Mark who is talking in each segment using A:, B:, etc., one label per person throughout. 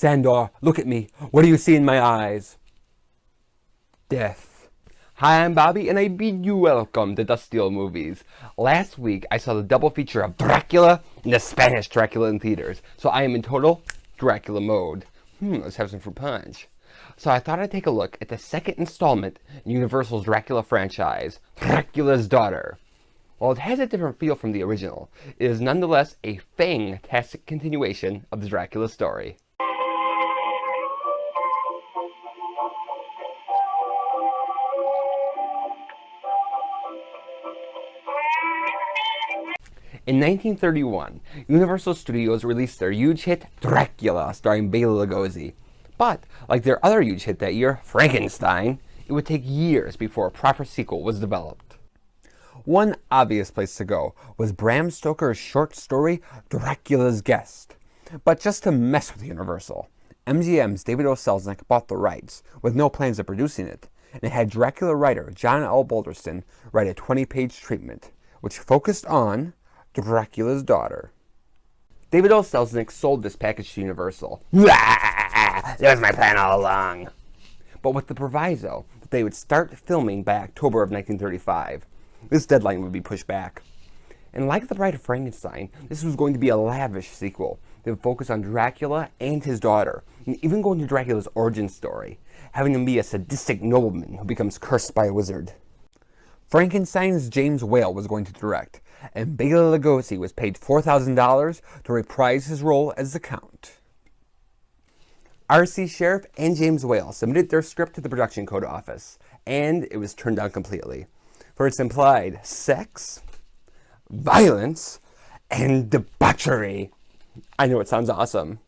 A: Sandor, look at me. What do you see in my eyes? Death. Hi, I'm Bobby, and I bid you welcome to Dusty Old Movies. Last week, I saw the double feature of Dracula and the Spanish Dracula in theaters, so I am in total Dracula mode. Let's have some fruit punch. So I thought I'd take a look at the second installment in Universal's Dracula franchise, Dracula's Daughter. While it has a different feel from the original, it is nonetheless a fantastic continuation of the Dracula story. In 1931, Universal Studios released their huge hit Dracula, starring Bela Lugosi. But, like their other huge hit that year, Frankenstein, it would take years before a proper sequel was developed. One obvious place to go was Bram Stoker's short story, Dracula's Guest. But just to mess with Universal, MGM's David O. Selznick bought the rights, with no plans of producing it, and had Dracula writer John L. Balderston write a 20-page treatment, which focused on Dracula's Daughter. David O. Selznick sold this package to Universal. That was my plan all along. But with the proviso that they would start filming by October of 1935. This deadline would be pushed back. And like The Bride of Frankenstein, this was going to be a lavish sequel that would focus on Dracula and his daughter, and even go into Dracula's origin story, having him be a sadistic nobleman who becomes cursed by a wizard. Frankenstein's James Whale was going to direct, and Bela Lugosi was paid $4,000 to reprise his role as the Count. R.C. Sheriff and James Whale submitted their script to the production code office, and it was turned down completely, for its implied sex, violence, and debauchery. I know it sounds awesome.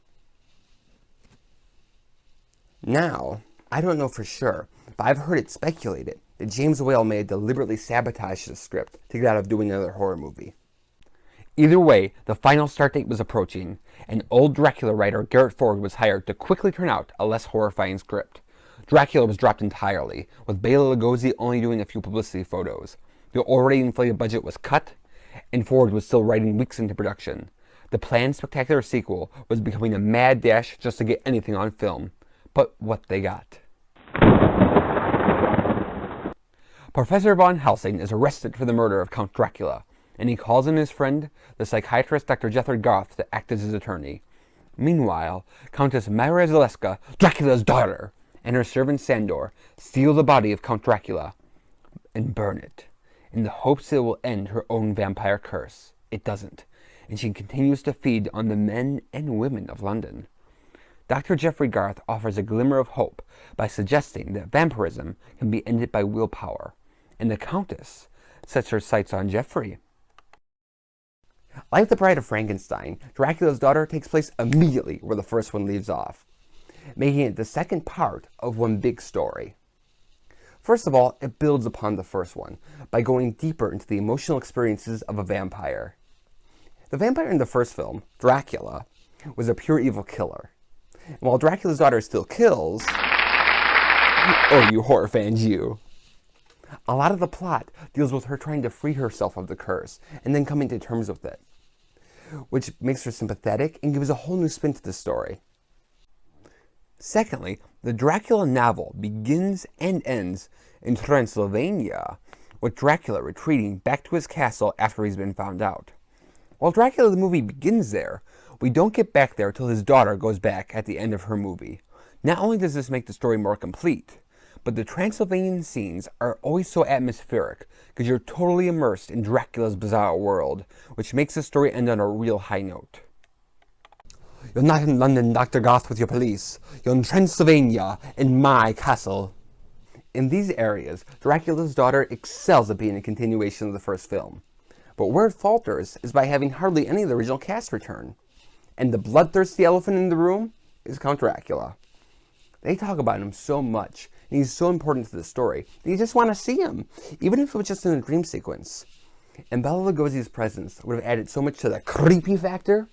A: Now, I don't know for sure, but I've heard it speculated that James Whale may have deliberately sabotaged the script to get out of doing another horror movie. Either way, the final start date was approaching, and old Dracula writer Garrett Ford was hired to quickly turn out a less horrifying script. Dracula was dropped entirely, with Bela Lugosi only doing a few publicity photos. The already inflated budget was cut, and Ford was still writing weeks into production. The planned spectacular sequel was becoming a mad dash just to get anything on film. But what they got. Professor Van Helsing is arrested for the murder of Count Dracula, and he calls in his friend, the psychiatrist Dr. Jeffrey Garth, to act as his attorney. Meanwhile, Countess Myra Zaleska, Dracula's daughter, and her servant Sandor steal the body of Count Dracula and burn it, in the hopes it will end her own vampire curse. It doesn't, and she continues to feed on the men and women of London. Dr. Jeffrey Garth offers a glimmer of hope by suggesting that vampirism can be ended by willpower, and the Countess sets her sights on Jeffrey. Like The Bride of Frankenstein, Dracula's Daughter takes place immediately where the first one leaves off, making it the second part of one big story. First of all, it builds upon the first one by going deeper into the emotional experiences of a vampire. The vampire in the first film, Dracula, was a pure evil killer. And while Dracula's Daughter still kills, oh, you horror fans, you. A lot of the plot deals with her trying to free herself of the curse and then coming to terms with it, which makes her sympathetic and gives a whole new spin to the story. Secondly, the Dracula novel begins and ends in Transylvania, with Dracula retreating back to his castle after he's been found out. While Dracula the movie begins there, we don't get back there till his daughter goes back at the end of her movie. Not only does this make the story more complete, but the Transylvanian scenes are always so atmospheric because you're totally immersed in Dracula's bizarre world, which makes the story end on a real high note. You're not in London, Dr. Garth, with your police. You're in Transylvania, in my castle. In these areas, Dracula's Daughter excels at being a continuation of the first film. But where it falters is by having hardly any of the original cast return. And the bloodthirsty elephant in the room is Count Dracula. They talk about him so much, and he's so important to the story, that you just want to see him, even if it was just in a dream sequence. And Bela Lugosi's presence would have added so much to the creepy factor,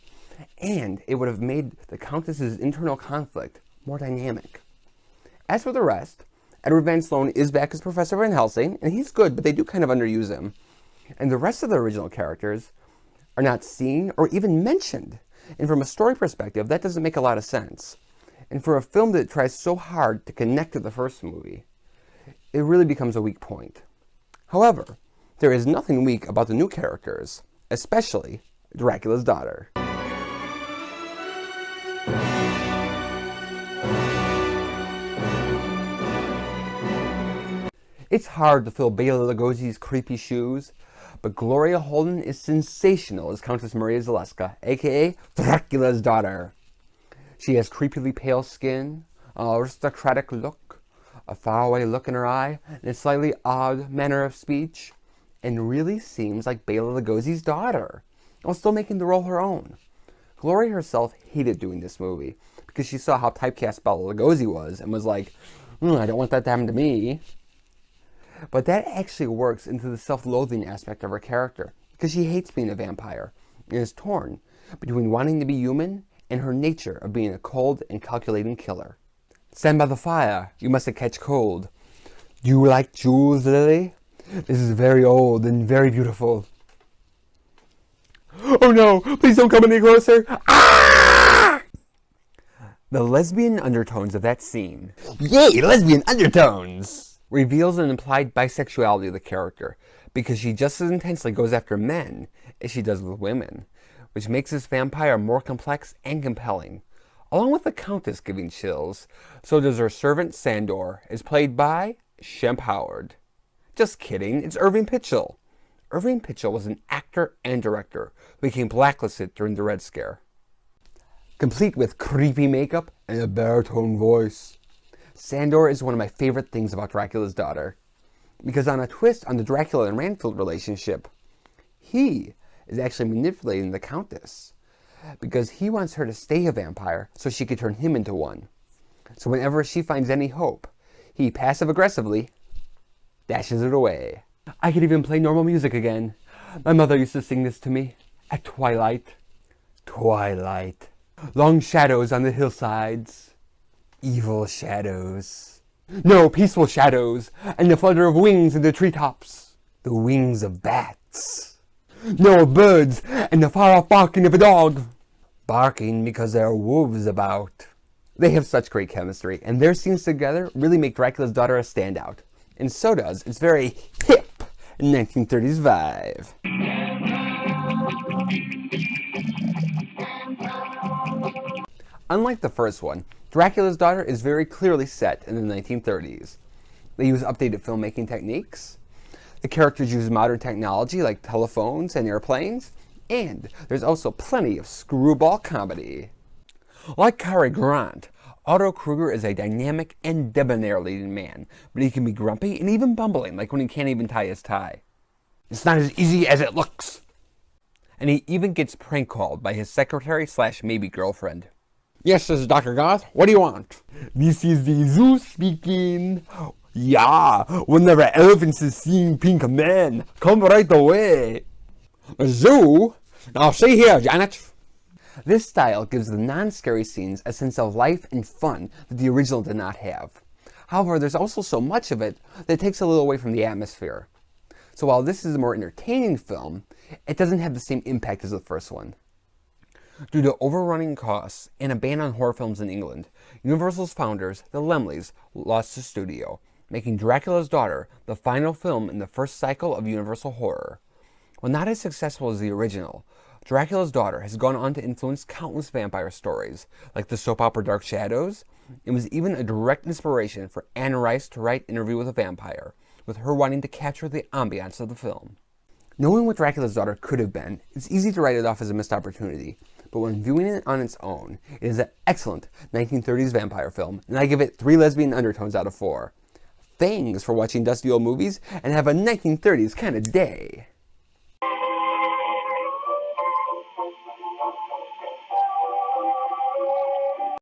A: and it would have made the Countess's internal conflict more dynamic. As for the rest, Edward Van Sloan is back as Professor Van Helsing, and he's good, but they do kind of underuse him. And the rest of the original characters are not seen or even mentioned. And from a story perspective, that doesn't make a lot of sense. And for a film that tries so hard to connect to the first movie, it really becomes a weak point. However, there is nothing weak about the new characters, especially Dracula's daughter. It's hard to fill Bela Lugosi's creepy shoes, but Gloria Holden is sensational as Countess Maria Zaleska, aka Dracula's daughter. She has creepily pale skin, an aristocratic look, a faraway look in her eye, and a slightly odd manner of speech, and really seems like Bela Lugosi's daughter, while still making the role her own. Gloria herself hated doing this movie, because she saw how typecast Bela Lugosi was, and was like, I don't want that to happen to me. But that actually works into the self-loathing aspect of her character, because she hates being a vampire, and is torn between wanting to be human and her nature of being a cold and calculating killer. Stand by the fire, you mustn't catch cold. Do you like jewels, Lily? This is very old and very beautiful. Oh no, please don't come any closer. Ah! The lesbian undertones of that scene, yay, lesbian undertones, reveals an implied bisexuality of the character, because she just as intensely goes after men as she does with women, which makes this vampire more complex and compelling. Along with the Countess giving chills, so does her servant Sandor, is played by Shemp Howard. Just kidding, it's Irving Pitchell. Irving Pitchell was an actor and director who became blacklisted during the Red Scare. Complete with creepy makeup and a baritone voice, Sandor is one of my favorite things about Dracula's daughter, because on a twist on the Dracula and Ranfield relationship, he is actually manipulating the Countess, because he wants her to stay a vampire so she could turn him into one. So whenever she finds any hope, he passive-aggressively dashes it away. I could even play normal music again. My mother used to sing this to me at twilight. Twilight. Long shadows on the hillsides. Evil shadows. No, peaceful shadows, and the flutter of wings in the treetops. The wings of bats. No, birds, and the far-off barking of a dog. Barking because there are wolves about. They have such great chemistry, and their scenes together really make Dracula's daughter a standout. And so does its very hip 1930s vibe. Unlike the first one, Dracula's daughter is very clearly set in the 1930s. They use updated filmmaking techniques. The characters use modern technology like telephones and airplanes. And there's also plenty of screwball comedy. Like Cary Grant, Otto Kruger is a dynamic and debonair leading man, but he can be grumpy and even bumbling, like when he can't even tie his tie. It's not as easy as it looks. And he even gets prank called by his secretary / maybe girlfriend. Yes, this is Dr. Goth. What do you want? This is the zoo speaking. Yeah, whenever elephants is seeing pink men, come right away. The zoo? Now see here, Janet. This style gives the non-scary scenes a sense of life and fun that the original did not have. However, there's also so much of it that it takes a little away from the atmosphere. So while this is a more entertaining film, it doesn't have the same impact as the first one. Due to overrunning costs and a ban on horror films in England, Universal's founders, the Laemmles, lost the studio, making Dracula's Daughter the final film in the first cycle of Universal horror. While not as successful as the original, Dracula's Daughter has gone on to influence countless vampire stories, like the soap opera Dark Shadows, and was even a direct inspiration for Anne Rice to write Interview with a Vampire, with her wanting to capture the ambiance of the film. Knowing what Dracula's Daughter could have been, it's easy to write it off as a missed opportunity, but when viewing it on its own, it is an excellent 1930s vampire film, and I give it 3 lesbian undertones out of 4. Thanks for watching Dusty Old Movies, and have a 1930s kind of day.